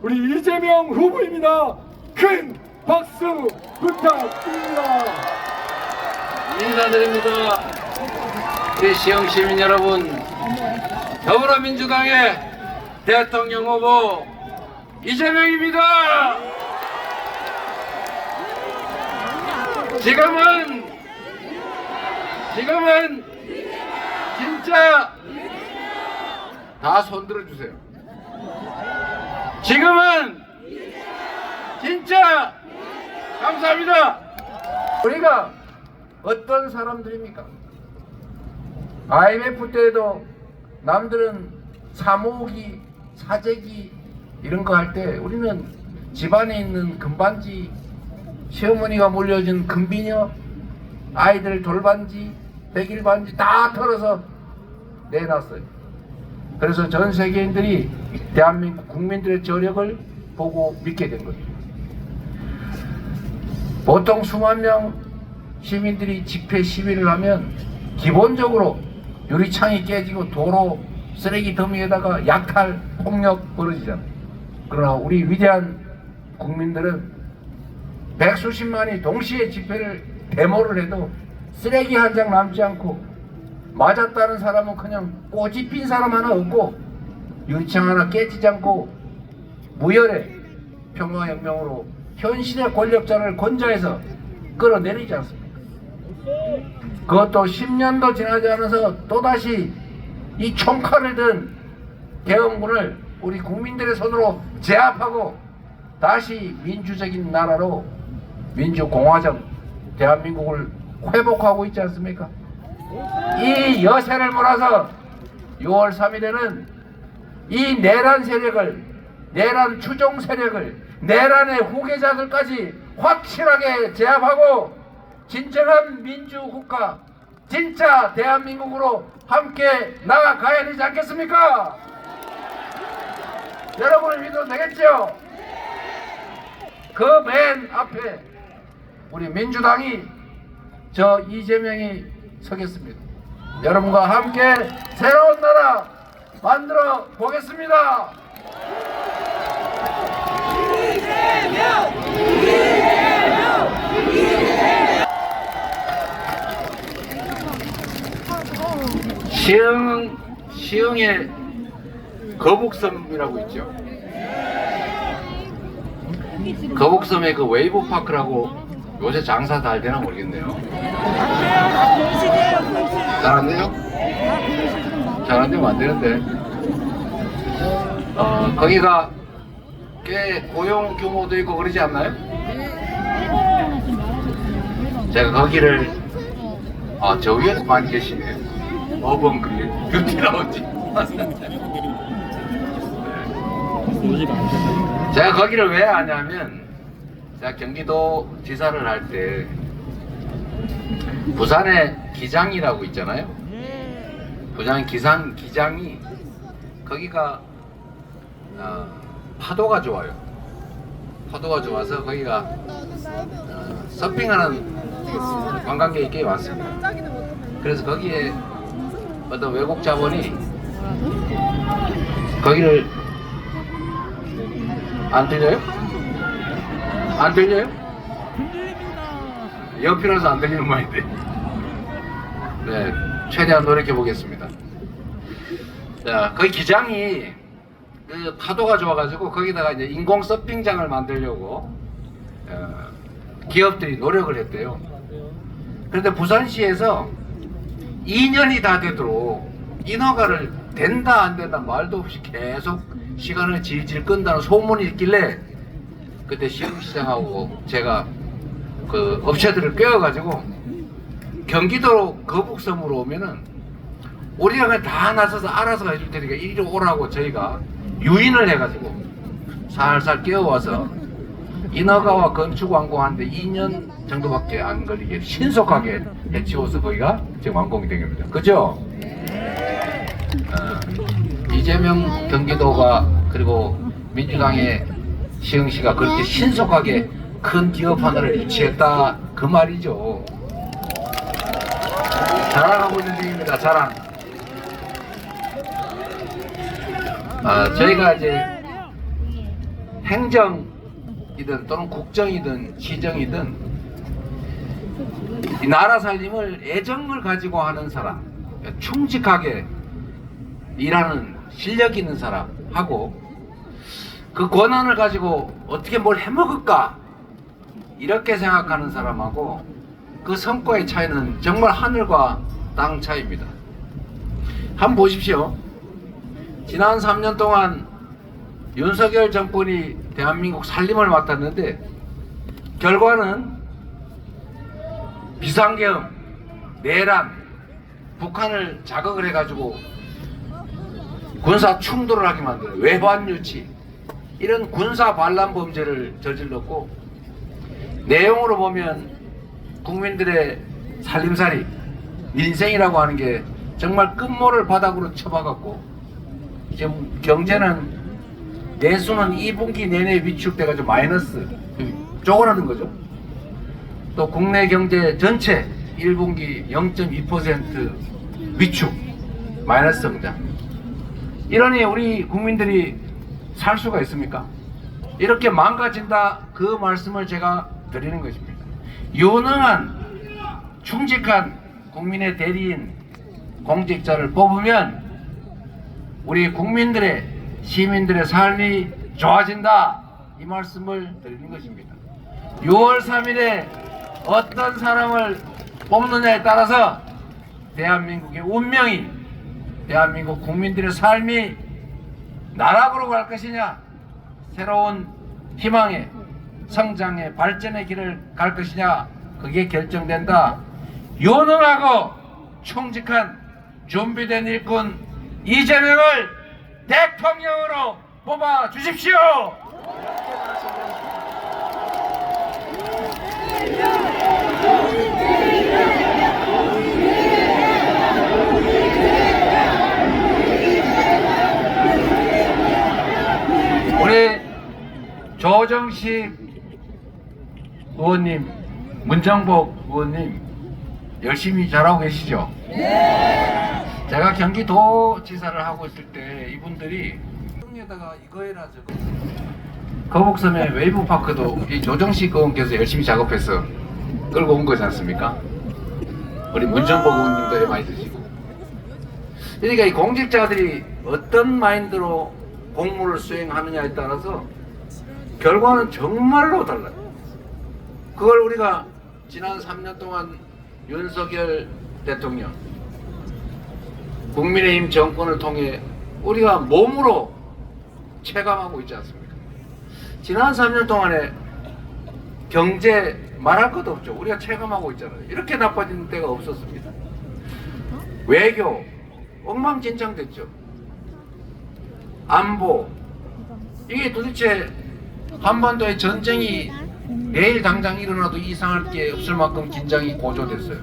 우리 이재명 후보입니다. 큰 박수 부탁드립니다. 인사드립니다. 우리 시흥 시민 여러분, 더불어민주당의 대통령 후보 이재명입니다. 지금은 진짜 다 손들어 주세요. 지금은 진짜 감사합니다. 우리가 어떤 사람들입니까? IMF 때도 남들은 사모기, 사재기 이런 거 할 때 우리는 집안에 있는 금반지, 시어머니가 물려준 금비녀, 아이들 돌반지, 백일반지 다 털어서 내놨어요. 그래서 전 세계인들이 대한민국 국민들의 저력을 보고 믿게 된 거죠. 보통 수만 명 시민들이 집회 시위를 하면 기본적으로 유리창이 깨지고 도로 쓰레기 더미에다가 약탈, 폭력 벌어지잖아요. 그러나 우리 위대한 국민들은 백수십만이 동시에 집회를 데모를 해도 쓰레기 한 장 남지 않고 맞았다는 사람은 그냥 꼬집 핀 사람 하나 없고 유리창 하나 깨지지 않고 무혈의 평화혁명으로 현실의 권력자를 권좌해서 끌어내리지 않습니까? 그것도 10년도 지나지 않아서 또다시 이 총칼을 든 계엄군을 우리 국민들의 손으로 제압하고 다시 민주적인 나라로 민주공화정 대한민국을 회복하고 있지 않습니까? 이 여세를 몰아서 6월 3일에는 이 내란 세력을, 내란 추종 세력을, 내란의 후계자들까지 확실하게 제압하고 진정한 민주국가, 진짜 대한민국으로 함께 나아가야 되지 않겠습니까? 여러분을 믿어도 되겠죠? 그 맨 앞에 우리 민주당이, 저 이재명이 서겠습니다. 여러분과 함께 새로운 나라 만들어 보겠습니다. 시흥에 거북섬이라고 있죠. 거북섬에 그 웨이브 파크라고 요새 장사 잘 되나 모르겠네요. 잘 안 돼요? 잘 안 되면 안 되는데. 거기가 꽤 고용 규모도 있고 그러지 않나요? 제가 거기를 저 위에서 많이 계시네요. 어번 그게 뷰티 라운지. 제가 거기를 왜 아냐면 제가 경기도 지사를 할 때 부산에 기장이라고 있잖아요. 부산 기장이 거기가 파도가 좋아요. 파도가 좋아서 거기가 서핑하는 관광객이 꽤 많습니다. 그래서 거기에 어떤 외국 자본이 거기를 안 들려요? 안 들려요? 옆이라서 안 들리는 모양인데. 네, 최대한 노력해 보겠습니다. 자, 거기 기장이 그 파도가 좋아가지고 거기다가 이제 인공 서핑장을 만들려고 기업들이 노력을 했대요. 그런데 부산시에서 2년이 다 되도록 인허가를 된다 안 된다 말도 없이 계속 시간을 질질 끈다는 소문이 있길래 그때 시흥시장하고 제가 그 업체들을 꿰어가지고 경기도 거북섬으로 오면은 우리가 그냥 다 나서서 알아서 해줄 테니까 이리 오라고 저희가 유인을 해가지고 살살 끼워와서 인허가와 건축 완공하는데 2년 정도밖에 안 걸리게 신속하게 해치워서 거기가 지금 완공이 된 겁니다. 그죠? 이재명 경기도가 그리고 민주당의 시흥시가 그렇게 신속하게 큰 기업 하나를 유치했다 그 말이죠. 자랑하고 있는 중입니다. 자랑. 저희가 이제 행정이든 또는 국정이든 시정이든 이 나라 살림을 애정을 가지고 하는 사람, 충직하게 일하는 실력 있는 사람하고 그 권한을 가지고 어떻게 뭘 해먹을까 이렇게 생각하는 사람하고 그 성과의 차이는 정말 하늘과 땅 차이입니다. 한번 보십시오. 지난 3년 동안 윤석열 정권이 대한민국 살림을 맡았는데 결과는 비상계엄, 내란, 북한을 자극을 해가지고 군사 충돌을 하게 만드는 외환 유치 이런 군사 반란 범죄를 저질렀고 내용으로 보면 국민들의 살림살이 민생이라고 하는 게 정말 끝모를 바닥으로 쳐박았고 지금 경제는 내수는 2분기 내내 위축돼가지고 마이너스 쪼그라든 거죠. 또 국내 경제 전체 1분기 0.2% 위축 마이너스 성장. 이러니 우리 국민들이 살 수가 있습니까? 이렇게 망가진다 그 말씀을 제가 드리는 것입니다. 유능한 충직한 국민의 대리인 공직자를 뽑으면 우리 국민들의 시민들의 삶이 좋아진다 이 말씀을 드리는 것입니다. 6월 3일에 어떤 사람을 뽑느냐에 따라서 대한민국의 운명이 대한민국 국민들의 삶이 나락으로 갈 것이냐 새로운 희망의 성장의 발전의 길을 갈 것이냐 그게 결정된다. 유능하고 충직한 준비된 일꾼 이재명을 대통령으로 뽑아 주십시오. 우리 조정식 의원님, 문정복 의원님 열심히 잘하고 계시죠? 네. 제가 경기도지사를 하고 있을 때 이분들이 에다가 이거 해라 저거 거북섬의 웨이브파크도 이 조정식 의원께서 열심히 작업해서 끌고 온 거지 않습니까? 우리 문정복 의원님도 많이 드시고. 그러니까 이 공직자들이 어떤 마인드로 공무를 수행하느냐에 따라서 결과는 정말로 달라요. 그걸 우리가 지난 3년 동안 윤석열 대통령 국민의힘 정권을 통해 우리가 몸으로 체감하고 있지 않습니까? 지난 3년 동안에 경제 말할 것도 없죠. 우리가 체감하고 있잖아요. 이렇게 나빠진 때가 없었습니다. 외교 엉망진창됐죠. 안보 이게 도대체 한반도의 전쟁이 내일 당장 일어나도 이상할 게 없을 만큼 긴장이 고조됐어요.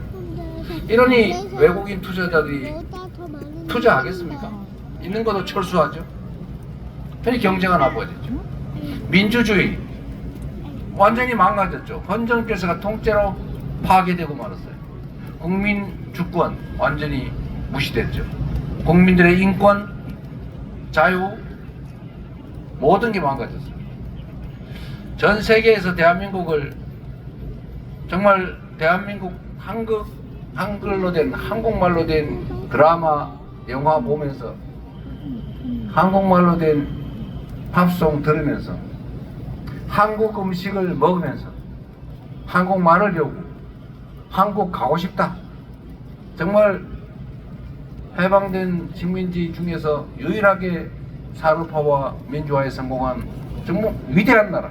이러니 외국인 투자자들이 투자하겠습니까? 있는 것도 철수하죠. 그러니 경제가 나빠졌죠. 민주주의 완전히 망가졌죠. 헌정질서가 통째로 파괴되고 말았어요. 국민 주권 완전히 무시됐죠. 국민들의 인권, 자유 모든 게 망가졌어요. 전 세계에서 대한민국을 정말 대한민국 한글로 된 한국말로 된 드라마, 영화 보면서 한국말로 된 팝송 들으면서 한국 음식을 먹으면서 한국말을 배우고 한국 가고 싶다. 정말 해방된 식민지 중에서 유일하게 산업화와 민주화에 성공한 정말 위대한 나라,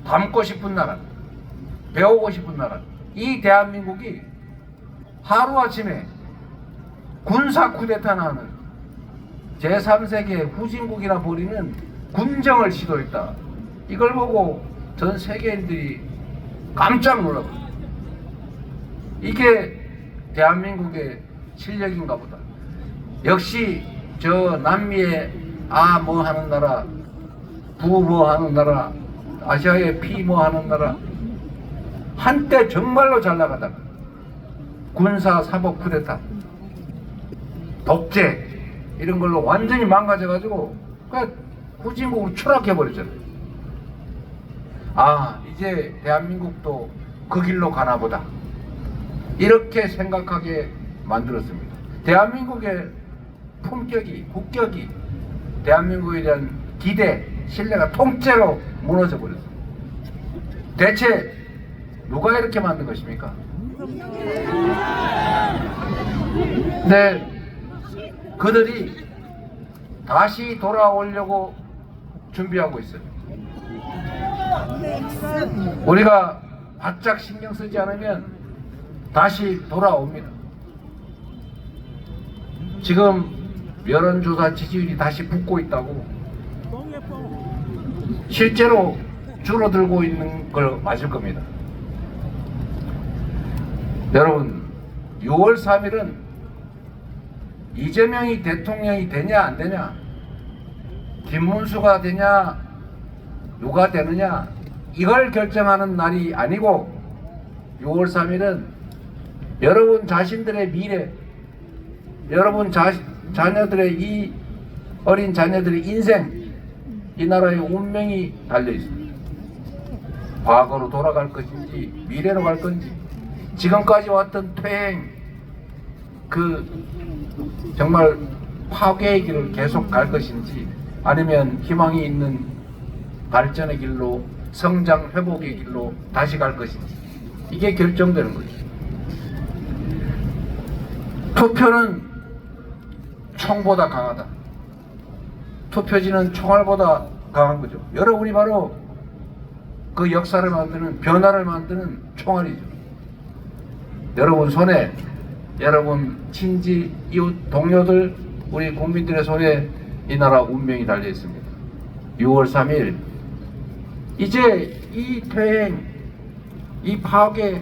닮고 싶은 나라, 배우고 싶은 나라. 이 대한민국이 하루아침에 군사 쿠데타나 하는 제3세계 후진국이라 불리는 군정을 시도했다. 이걸 보고 전 세계인들이 깜짝 놀라고 이게 대한민국의 실력인가 보다. 역시 저 남미의 뭐 하는 나라, 부 뭐 하는 나라, 아시아의 피 뭐 하는 나라 한때 정말로 잘 나가다가 군사 사법 쿠데타, 독재 이런 걸로 완전히 망가져가지고 후진국으로 추락해버렸잖아요. 아, 이제 대한민국도 그 길로 가나 보다, 이렇게 생각하게 만들었습니다. 대한민국의 품격이, 국격이, 대한민국에 대한 기대, 신뢰가 통째로 무너져 버렸습니다. 대체 누가 이렇게 만든 것입니까? 근데 그들이 다시 돌아오려고 준비하고 있어요. 우리가 바짝 신경 쓰지 않으면 다시 돌아옵니다. 지금 여론조사 지지율이 다시 붙고 있다고, 실제로 줄어들고 있는 걸 맞을 겁니다. 여러분, 6월 3일은 이재명이 대통령이 되냐 안 되냐, 김문수가 되냐 누가 되느냐, 이걸 결정하는 날이 아니고, 6월 3일은 여러분 자신들의 미래, 여러분 자녀들의, 이 어린 자녀들의 인생, 이 나라의 운명이 달려 있습니다. 과거로 돌아갈 것인지 미래로 갈 건지, 지금까지 왔던 퇴행, 그 정말 파괴의 길을 계속 갈 것인지, 아니면 희망이 있는 발전의 길로, 성장 회복의 길로 다시 갈 것인지, 이게 결정되는 거죠. 투표는 총보다 강하다. 투표지는 총알보다 강한 거죠. 여러분이 바로 그 역사를 만드는, 변화를 만드는 총알이죠. 여러분 손에, 여러분 친지, 이웃, 동료들, 우리 국민들의 손에 이 나라 운명이 달려 있습니다. 6월 3일, 이제 이 퇴행, 이 파괴,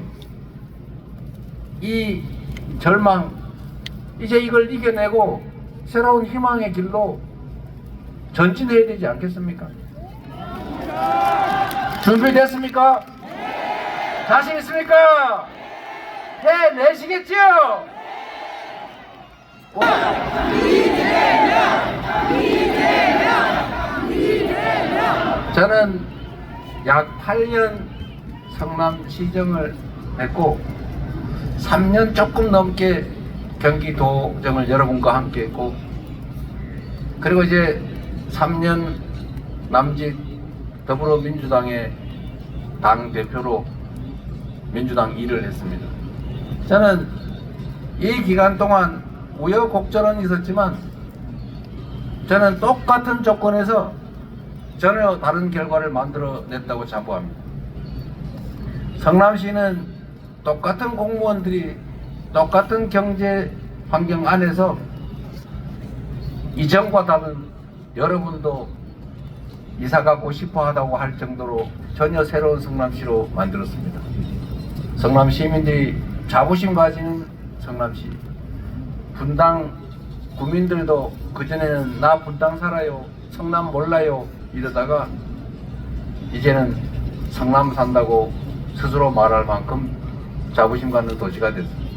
이 절망, 이제 이걸 이겨내고 새로운 희망의 길로 전진해야 되지 않겠습니까? 준비됐습니까? 자신 있습니까? 해내시겠죠? 저는 약 8년 성남시정을 했고, 3년 조금 넘게 경기도정을 여러분과 함께 했고, 그리고 이제 3년 남짓 더불어민주당의 당대표로 민주당 일을 했습니다. 저는 이 기간 동안 우여곡절은 있었지만, 저는 똑같은 조건에서 전혀 다른 결과를 만들어냈다고 자부합니다. 성남시는 똑같은 공무원들이 똑같은 경제 환경 안에서 이전과 다른, 여러분도 이사 가고 싶어 하다고 할 정도로 전혀 새로운 성남시로 만들었습니다. 성남 시민들이 자부심 가지는 성남시, 분당 구민들도 그전에는 나 분당 살아요, 성남 몰라요 이러다가 이제는 성남 산다고 스스로 말할 만큼 자부심 갖는 도시가 됐습니다.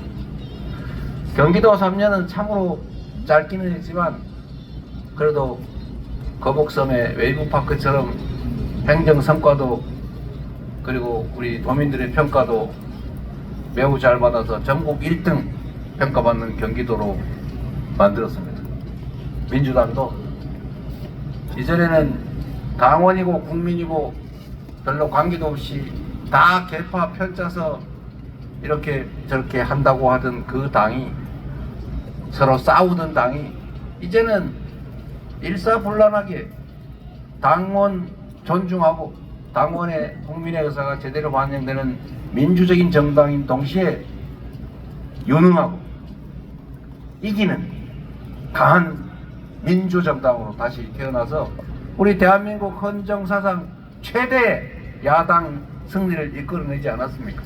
경기도 3년은 참으로 짧기는 했지만, 그래도 거북섬의 웨이브파크처럼 행정 성과도, 그리고 우리 도민들의 평가도 매우 잘 받아서 전국 1등 평가받는 경기도로 만들었습니다. 민주당도 이전에는 당원이고 국민이고 별로 관계도 없이 다 계파 편짜서 이렇게 저렇게 한다고 하던 그 당이, 서로 싸우던 당이, 이제는 일사불란하게 당원 존중하고 당원의, 국민의 의사가 제대로 반영되는 민주적인 정당인 동시에 유능하고 이기는 강한 민주정당으로 다시 태어나서 우리 대한민국 헌정사상 최대 야당 승리를 이끌어내지 않았습니까?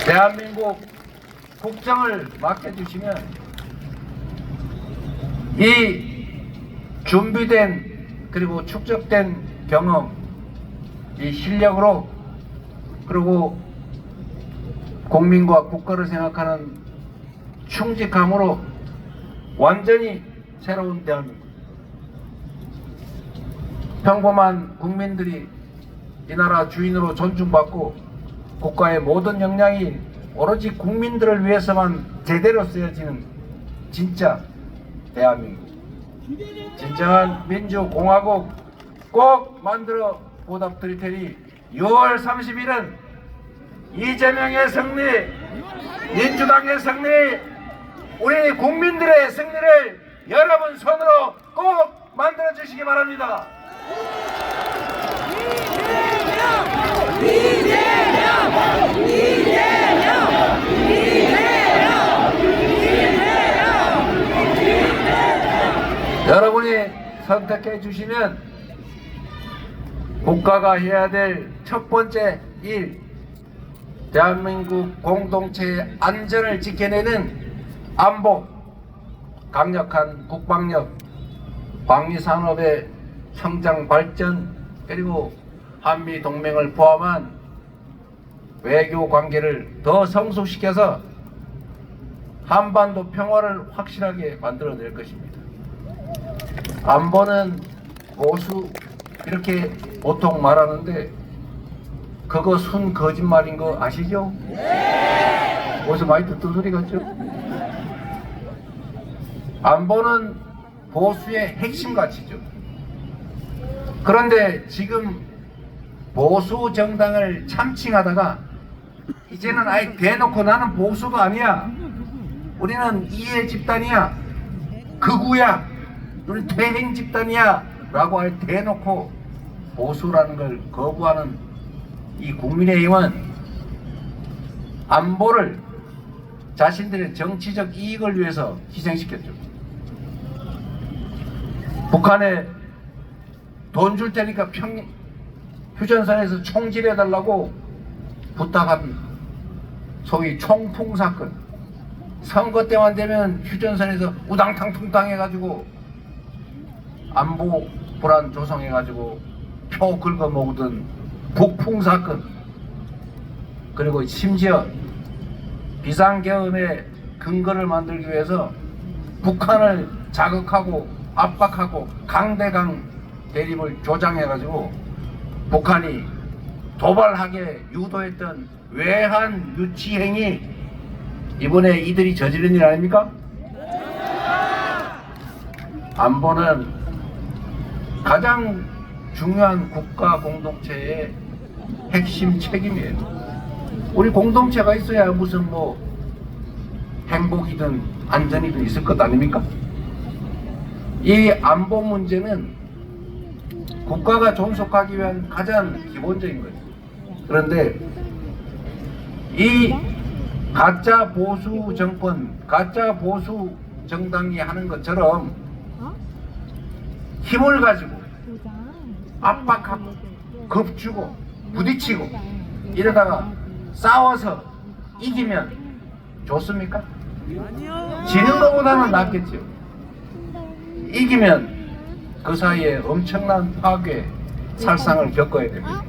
대한민국 국정을 맡겨주시면 이 준비된, 그리고 축적된 경험, 이 실력으로, 그리고 국민과 국가를 생각하는 충직함으로 완전히 새로운 대한민국, 평범한 국민들이 이 나라 주인으로 존중받고 국가의 모든 역량이 오로지 국민들을 위해서만 제대로 쓰여지는 진짜 대한민국, 진정한 민주공화국 꼭 만들어 보답드릴 테니 6월 30일은 이재명의 승리, 민주당의 승리, 우리 국민들의 승리를 여러분 손으로 꼭 만들어 주시기 바랍니다. 여러분이 선택해 주시면 국가가 해야 될 첫 번째 일, 대한민국 공동체의 안전을 지켜내는 안보, 강력한 국방력, 방위산업의 성장 발전, 그리고 한미 동맹을 포함한 외교 관계를 더 성숙시켜서 한반도 평화를 확실하게 만들어낼 것입니다. 안보는 보수 이렇게 보통 말하는데 그거 순 거짓말인 거 아시죠? 어디서 많이 듣던 소리 같죠? 안보는 보수의 핵심 가치죠. 그런데 지금 보수 정당을 참칭하다가 이제는 아예 대놓고 나는 보수가 아니야, 우리는 이해 집단이야, 극우야, 우리는 퇴행 집단이야 라고 아예 대놓고 보수라는 걸 거부하는 이 국민의힘은 안보를 자신들의 정치적 이익을 위해서 희생시켰죠. 북한에 돈 줄 테니까 휴전선에서 총질해달라고 부탁한 소위 총풍 사건, 선거 때만 되면 휴전선에서 우당탕탕탕 해가지고 안보 불안 조성해가지고 표 긁어 먹던 북풍 사건, 그리고 심지어 비상계엄의 근거를 만들기 위해서 북한을 자극하고 압박하고 강대강 대립을 조장해가지고 북한이 도발하게 유도했던 외환 유치행위, 이번에 이들이 저지른 일 아닙니까? 안보는 가장 중요한 국가 공동체의 핵심 책임이에요. 우리 공동체가 있어야 무슨 뭐 행복이든 안전이든 있을 것 아닙니까? 이 안보 문제는 국가가 존속하기 위한 가장 기본적인 거죠. 그런데 이 가짜 보수 정권, 가짜 보수 정당이 하는 것처럼 힘을 가지고 압박하고 겁주고 부딪히고 이러다가 싸워서 이기면 좋습니까? 지는 것보다는 낫겠죠. 이기면 그 사이에 엄청난 파괴, 살상을 겪어야 됩니다.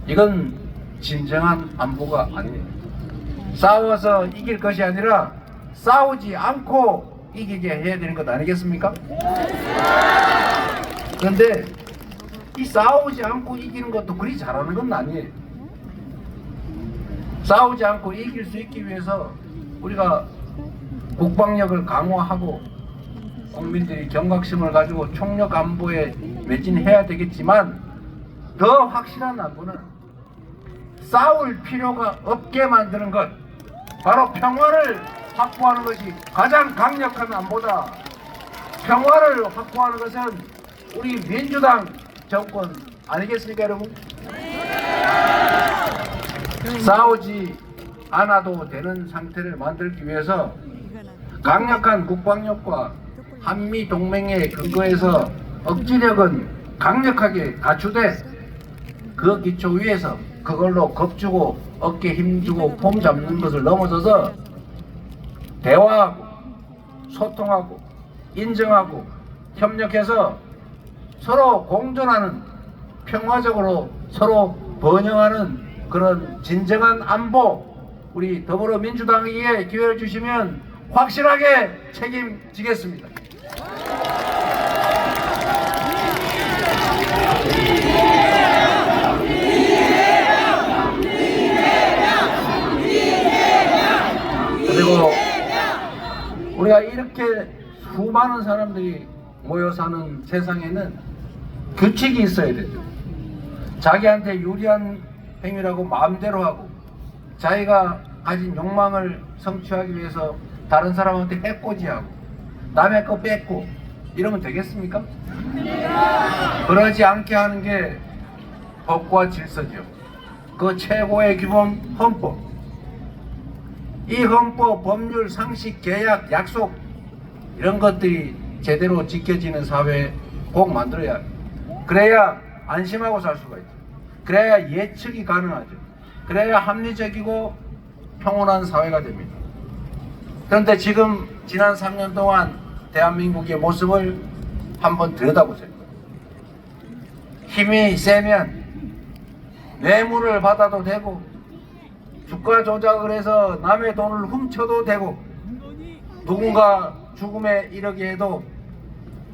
이건 진정한 안보가 아니에요. 싸워서 이길 것이 아니라 싸우지 않고 이기게 해야 되는 것 아니겠습니까? 그런데 이 싸우지 않고 이기는 것도 그리 잘하는 건 아니에요. 싸우지 않고 이길 수 있기 위해서 우리가 국방력을 강화하고 국민들이 경각심을 가지고 총력 안보에 매진해야 되겠지만, 더 확실한 안보는 싸울 필요가 없게 만드는 것, 바로 평화를 확보하는 것이 가장 강력한 안보다. 평화를 확보하는 것은 우리 민주당 정권 아니겠습니까, 여러분? 싸우지 않아도 되는 상태를 만들기 위해서 강력한 국방력과 한미 동맹의 근거에서 억지력은 강력하게 갖추되, 그 기초 위에서 그걸로 겁주고 어깨 힘주고 폼 잡는 것을 넘어서서 대화하고 소통하고 인정하고 협력해서 서로 공존하는, 평화적으로 서로 번영하는 그런 진정한 안보, 우리 더불어민주당에 기회를 주시면 확실하게 책임지겠습니다. 이렇게 수많은 사람들이 모여 사는 세상에는 규칙이 있어야 되죠. 자기한테 유리한 행위라고 마음대로 하고 자기가 가진 욕망을 성취하기 위해서 다른 사람한테 해코지하고 남의 거 뺏고 이러면 되겠습니까? 그러지 않게 하는 게 법과 질서죠. 그 최고의 규범 헌법. 이 헌법, 법률, 상식, 계약, 약속 이런 것들이 제대로 지켜지는 사회 꼭 만들어야 해요. 그래야 안심하고 살 수가 있죠. 그래야 예측이 가능하죠. 그래야 합리적이고 평온한 사회가 됩니다. 그런데 지금 지난 3년 동안 대한민국의 모습을 한번 들여다보세요. 힘이 세면 뇌물을 받아도 되고 주가 조작을 해서 남의 돈을 훔쳐도 되고 누군가 죽음에 이르게 해도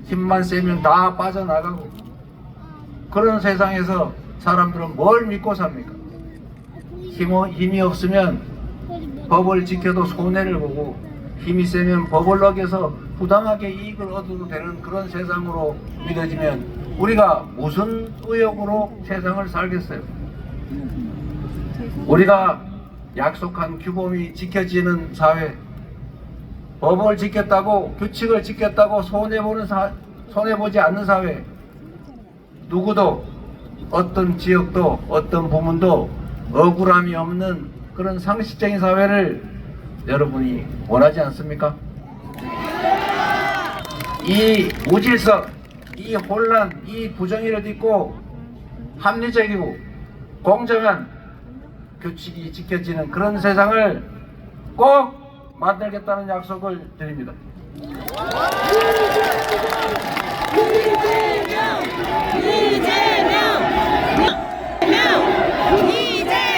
힘만 세면 다 빠져나가고 그런 세상에서 사람들은 뭘 믿고 삽니까? 힘이 없으면 법을 지켜도 손해를 보고 힘이 세면 법을 어겨서 부당하게 이익을 얻어도 되는 그런 세상으로 믿어지면 우리가 무슨 의욕으로 세상을 살겠어요? 우리가 약속한 규범이 지켜지는 사회, 법을 지켰다고 규칙을 지켰다고 손해보지 않는 사회, 누구도 어떤 지역도 어떤 부문도 억울함이 없는 그런 상식적인 사회를 여러분이 원하지 않습니까? 이 무질서, 이 혼란, 이 부정의를 딛고 합리적이고 공정한 규칙이 지켜지는 그런 세상을 꼭 만들겠다는 약속을 드립니다.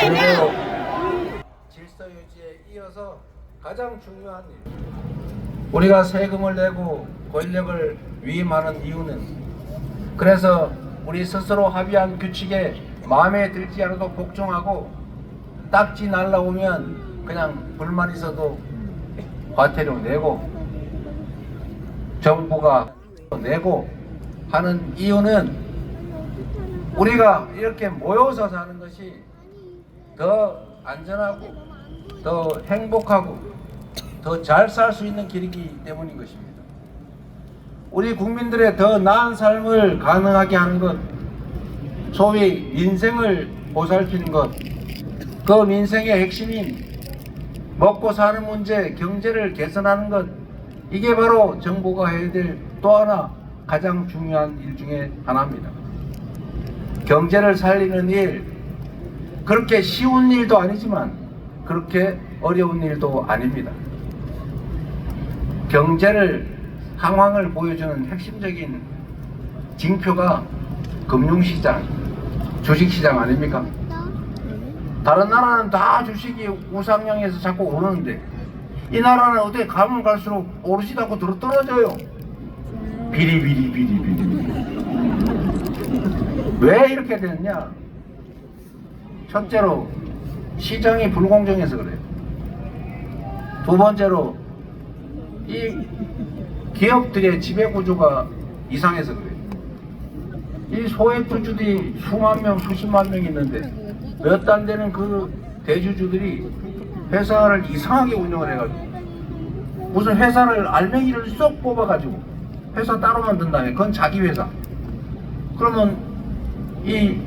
그리고 질서 유지에 이어서 가장 중요한 일, 우리가 세금을 내고 권력을 위임하는 이유는 그래서 우리 스스로 합의한 규칙에 마음에 들지 않아도 복종하고 딱지 날라오면 그냥 불만 있어도 과태료 내고 정부가 내고 하는 이유는 우리가 이렇게 모여서 사는 것이 더 안전하고 더 행복하고 더 잘 살 수 있는 길이기 때문인 것입니다. 우리 국민들의 더 나은 삶을 가능하게 하는 것, 소위 민생을 보살피는 것, 그 민생의 핵심인 먹고 사는 문제, 경제를 개선하는 것, 이게 바로 정부가 해야 될 또 하나 가장 중요한 일 중에 하나입니다. 경제를 살리는 일, 그렇게 쉬운 일도 아니지만 그렇게 어려운 일도 아닙니다. 경제를, 상황을 보여주는 핵심적인 징표가 금융시장, 주식시장 아닙니까? 다른 나라는 다 주식이 우상향해서 자꾸 오르는데 이 나라는 어떻게 가면 갈수록 오르지도 않고 떨어져요. 비리비리. 왜 이렇게 됐냐? 첫째로 시장이 불공정해서 그래요. 두 번째로 이 기업들의 지배구조가 이상해서 그래요. 이 소액주주들이 수만 명, 수십만 명 있는데 몇 안 되는 그 대주주들이 회사를 이상하게 운영을 해가지고 무슨 회사를 알맹이를 쏙 뽑아가지고 회사 따로 만든 다음에 그건 자기 회사. 그러면 이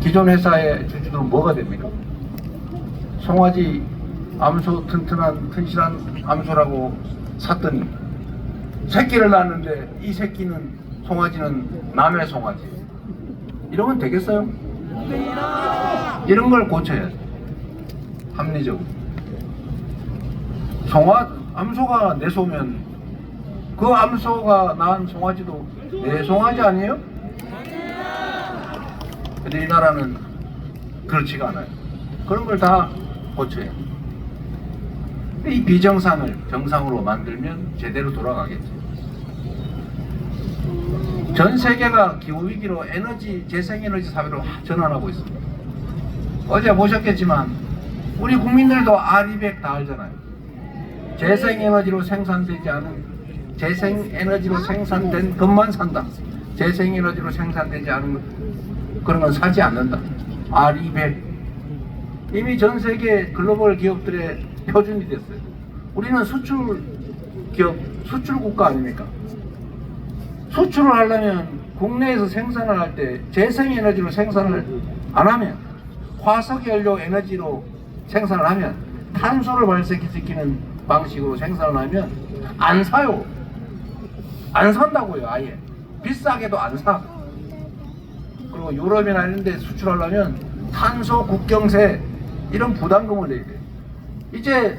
기존 회사의 주주들은 뭐가 됩니까? 송아지 암소 튼실한 암소라고 샀더니 새끼를 낳았는데 이 새끼는 송아지는 남의 송아지. 이러면 되겠어요? 이런 걸 고쳐야죠. 합리적으로. 암소가 내 소면 그 암소가 낳은 송아지도 내 송아지 아니에요? 근데 이 나라는 그렇지가 않아요. 그런 걸 다 고쳐야 해요. 이 비정상을 정상으로 만들면 제대로 돌아가겠죠. 전 세계가 기후위기로 재생에너지 사회로 전환하고 있습니다. 어제 보셨겠지만 우리 국민들도 아리백 다 알잖아요. 재생에너지로 생산되지 않은, 재생에너지로 생산된 것만 산다. 재생에너지로 생산되지 않은 그런 건 사지 않는다. R200 이미 전 세계 글로벌 기업들의 표준이 됐어요. 우리는 수출 기업, 수출 국가 아닙니까? 수출을 하려면 국내에서 생산을 할 때 재생에너지로 생산을 안 하면, 화석연료 에너지로 생산을 하면, 탄소를 발생시키는 방식으로 생산을 하면 안 사요. 안 산다고요. 아예 비싸게도 안 사. 그리고 유럽이나 이런 데 수출하려면 탄소 국경세 이런 부담금을 내야 돼요. 이제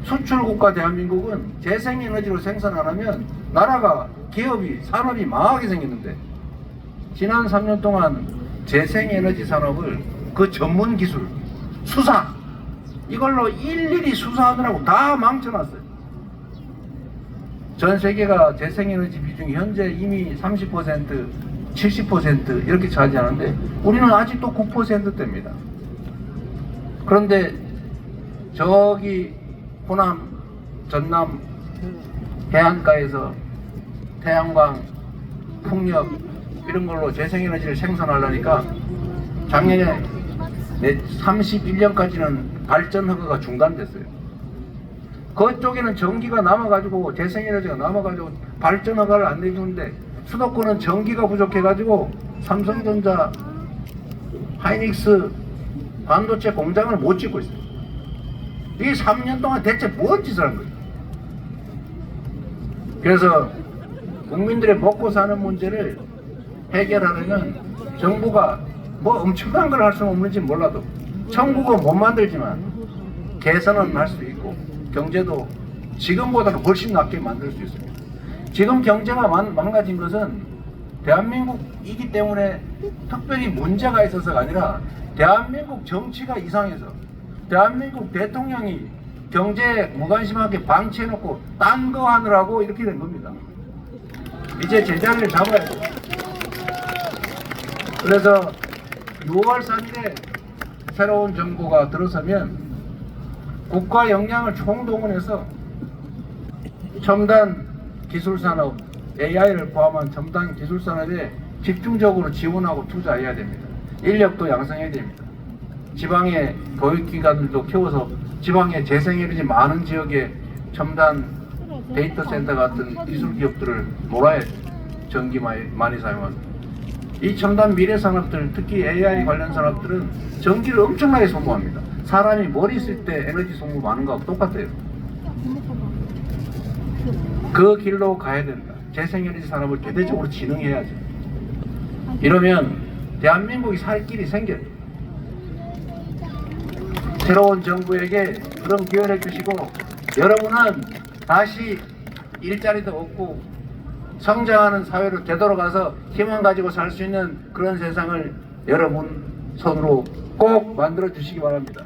수출국가 대한민국은 재생에너지로 생산 안 하면 나라가, 기업이, 산업이 망하게 생겼는데, 지난 3년 동안 재생에너지 산업을 그 전문 기술, 수사, 이걸로 일일이 수사하느라고 다 망쳐놨어요. 전 세계가 재생에너지 비중이 현재 이미 30%, 70% 이렇게 차지하는데 우리는 아직도 9%대입니다. 그런데 저기 호남, 전남 해안가에서 태양광, 풍력 이런 걸로 재생에너지를 생산하려니까 작년에 31년까지는 발전 허가가 중단됐어요. 그쪽에는 전기가 남아가지고, 재생에너지가 남아가지고 발전 허가를 안 내주는데 수도권은 전기가 부족해가지고 삼성전자, 하이닉스 반도체 공장을 못 짓고 있어요. 이게 3년 동안 대체 뭔 짓을 한 거예요? 그래서 국민들의 먹고 사는 문제를 해결하려면 정부가 뭐 엄청난 걸 할 수는 없는지 몰라도, 천국은 못 만들지만 개선은 할 수 있고 경제도 지금보다는 훨씬 낫게 만들 수 있습니다. 지금 경제가 망가진 것은 대한민국이기 때문에 특별히 문제가 있어서가 아니라 대한민국 정치가 이상해서, 대한민국 대통령이 경제에 무관심하게 방치해놓고 딴 거 하느라고 이렇게 된 겁니다. 이제 제자리를 잡아야 돼요. 그래서 6월 3일에 새로운 정부가 들어서면 국가 역량을 총동원해서 첨단 기술산업, AI를 포함한 첨단 기술산업에 집중적으로 지원하고 투자해야 됩니다. 인력도 양성해야 됩니다. 지방의 교육기관들도 키워서 지방의 재생에너지 많은 지역에 첨단 데이터 센터 같은 기술 기업들을 몰아야 돼요. 전기 많이 사용하는. 이 첨단 미래 산업들, 특히 AI 관련 산업들은 전기를 엄청나게 소모합니다. 사람이 머리 쓸 때 에너지 소모 많은 거하고 똑같아요. 그 길로 가야 된다. 재생에너지 산업을 대대적으로 진흥해야죠. 이러면 대한민국이 살 길이 생겨요. 새로운 정부에게 그런 기회를 주시고, 여러분은 다시 일자리도 얻고 성장하는 사회로 되돌아가서 희망 가지고 살 수 있는 그런 세상을 여러분 손으로 꼭 만들어 주시기 바랍니다.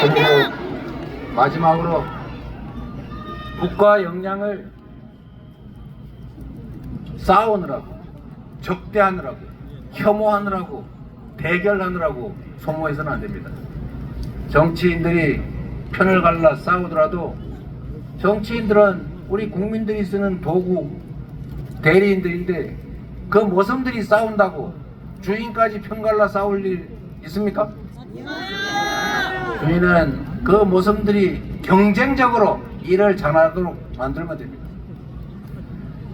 그리고 마지막으로 국가 역량을 싸우느라고, 적대하느라고, 혐오하느라고, 대결하느라고 소모해서는 안 됩니다. 정치인들이 편을 갈라 싸우더라도 정치인들은 우리 국민들이 쓰는 도구, 대리인들인데 그 모성들이 싸운다고 주인까지 편 갈라 싸울 일 있습니까? 주인은 그 모성들이 경쟁적으로 일을 잘하도록 만들면 됩니다.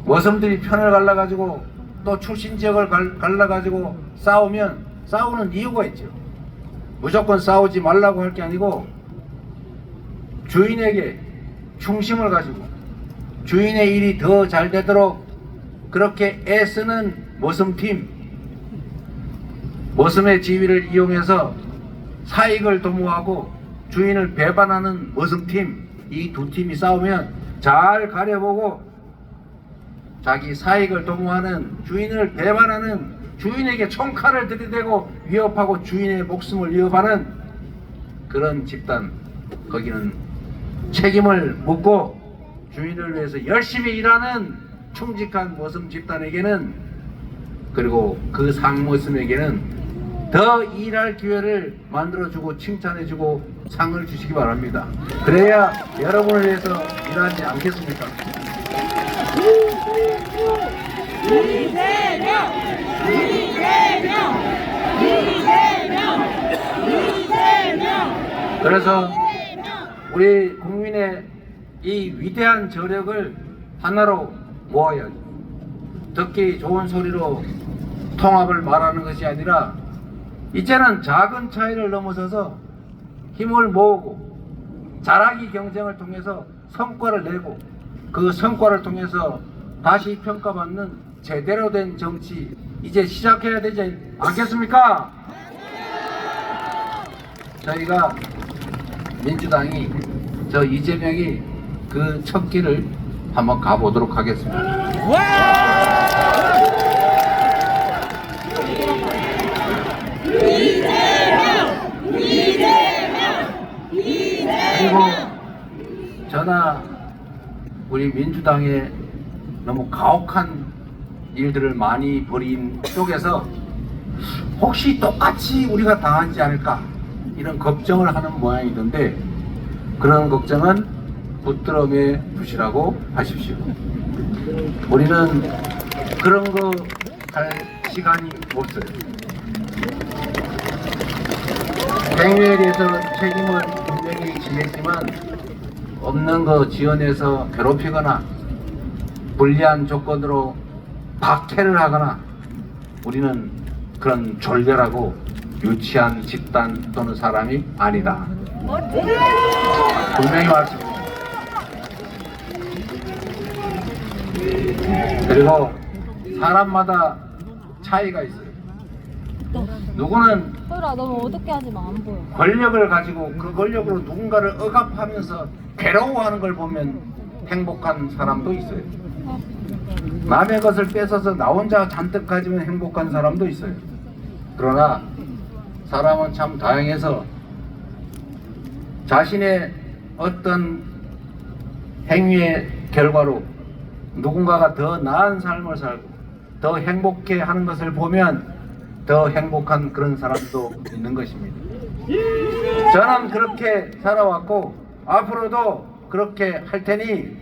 모성들이 편을 갈라가지고 또 출신 지역을 갈라가지고 싸우면 싸우는 이유가 있죠. 무조건 싸우지 말라고 할 게 아니고 주인에게 충심을 가지고 주인의 일이 더 잘 되도록 그렇게 애쓰는 모성팀, 모성의 지위를 이용해서 사익을 도모하고 주인을 배반하는 모성팀, 이 두 팀이 싸우면 잘 가려보고 자기 사익을 도모하는, 주인을 배반하는, 주인에게 총칼을 들이대고 위협하고 주인의 목숨을 위협하는 그런 집단, 거기는 책임을 묻고 주인을 위해서 열심히 일하는 충직한 모습 집단에게는, 그리고 그 상모습에게는 더 일할 기회를 만들어주고 칭찬해주고 상을 주시기 바랍니다. 그래야 여러분을 위해서 일하지 않겠습니까? 이재명! 이재명! 이재명! 이재명! 그래서 우리 국민의 이 위대한 저력을 하나로 모아야지. 듣기 좋은 소리로 통합을 말하는 것이 아니라 이제는 작은 차이를 넘어서서 힘을 모으고 잘하기 경쟁을 통해서 성과를 내고 그 성과를 통해서 다시 평가받는 제대로 된 정치 이제 시작해야 되지 않겠습니까? 저희가 민주당이 저 이재명이 그 첫 길을 한번 가보도록 하겠습니다. 그리고 저나 우리 민주당의 너무 가혹한 일들을 많이 벌인 쪽에서 혹시 똑같이 우리가 당하지 않을까 이런 걱정을 하는 모양이던데, 그런 걱정은 붙들어매 두시라고 하십시오. 우리는 그런 거 할 시간이 없어요. 행위에 대해서 책임을 분명히 지겠지만 없는 거 지어내서 괴롭히거나 불리한 조건으로 박해를 하거나 우리는 그런 졸렬하고 유치한 집단 또는 사람이 아니다. 분명히 말씀드립니다. 그리고 사람마다 차이가 있어요. 누구는 소율아 너무 어둡게 하지 마, 안 보여. 권력을 가지고 그 권력으로 누군가를 억압하면서 괴로워하는 걸 보면 행복한 사람도 있어요. 남의 것을 뺏어서 나 혼자 잔뜩 가지면 행복한 사람도 있어요. 그러나 사람은 참 다양해서 자신의 어떤 행위의 결과로 누군가가 더 나은 삶을 살고 더 행복해 하는 것을 보면 더 행복한 그런 사람도 있는 것입니다. 저는 그렇게 살아왔고 앞으로도 그렇게 할 테니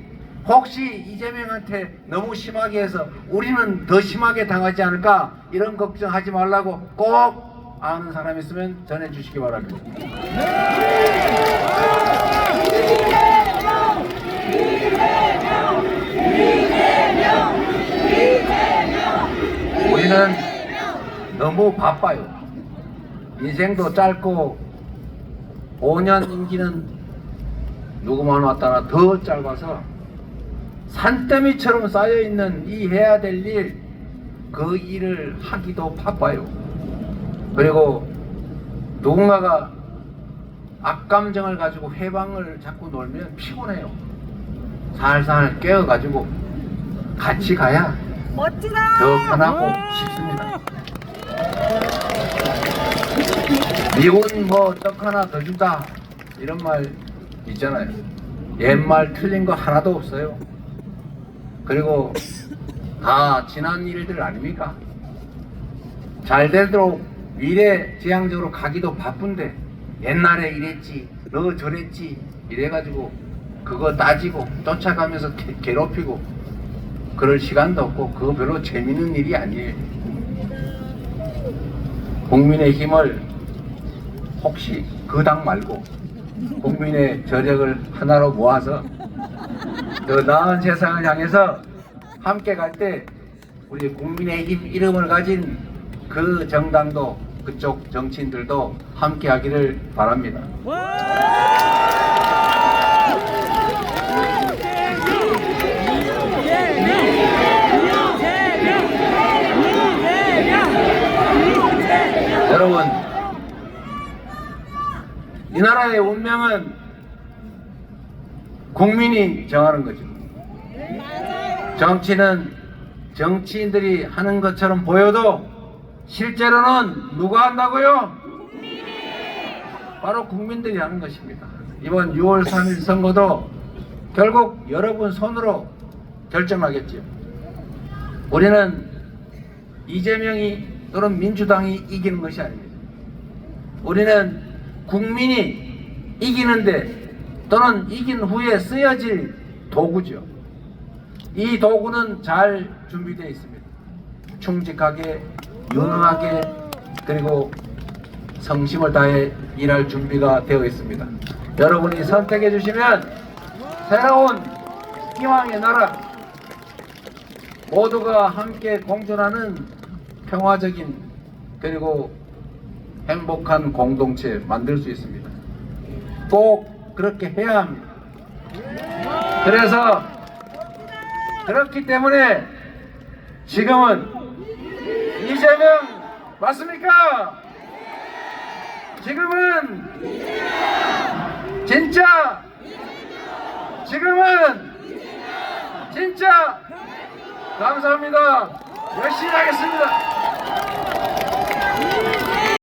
혹시 이재명한테 너무 심하게 해서 우리는 더 심하게 당하지 않을까 이런 걱정하지 말라고 꼭 아는 사람 있으면 전해주시기 바랍니다. 우리는 너무 바빠요. 인생도 짧고 5년 임기는 누구만 왔다나 더 짧아서 산더미처럼 쌓여있는 이 해야 될 일, 그 일을 하기도 바빠요. 그리고 누군가가 악감정을 가지고 회방을 자꾸 놀면 피곤해요. 살살 깨어가지고 같이 가야 멋지다! 더 편하고 쉽습니다. 미군 뭐 떡 하나 더 주자 이런 말 있잖아요. 옛말 틀린 거 하나도 없어요. 그리고 다 지난 일들 아닙니까? 잘 되도록 미래지향적으로 가기도 바쁜데 옛날에 이랬지 너 저랬지 이래가지고 그거 따지고 쫓아가면서 괴롭히고 그럴 시간도 없고 그거 별로 재밌는 일이 아니에요. 국민의 힘을 혹시 그 당 말고 국민의 저력을 하나로 모아서 더 나은 세상을 향해서 함께 갈 때 우리 국민의힘 이름을 가진 그 정당도 그쪽 정치인들도 함께 하기를 바랍니다. 여러분, 이 나라의 운명은 국민이 정하는 거죠. 정치는 정치인들이 하는 것처럼 보여도 실제로는 누가 한다고요? 바로 국민들이 하는 것입니다. 이번 6월 3일 선거도 결국 여러분 손으로 결정하겠죠. 우리는 이재명이 또는 민주당이 이기는 것이 아닙니다. 우리는 국민이 이기는데 또는 이긴 후에 쓰여질 도구죠. 이 도구는 잘 준비되어 있습니다. 충직하게, 유능하게, 그리고 성심을 다해 일할 준비가 되어 있습니다. 여러분이 선택해 주시면 새로운 희망의 나라, 모두가 함께 공존하는 평화적인 그리고 행복한 공동체 만들 수 있습니다. 꼭 그렇게 해야 합니다. 그래서 그렇기 때문에 지금은 이재명 맞습니까? 지금은 진짜 지금은 진짜 감사합니다. 열심히 하겠습니다.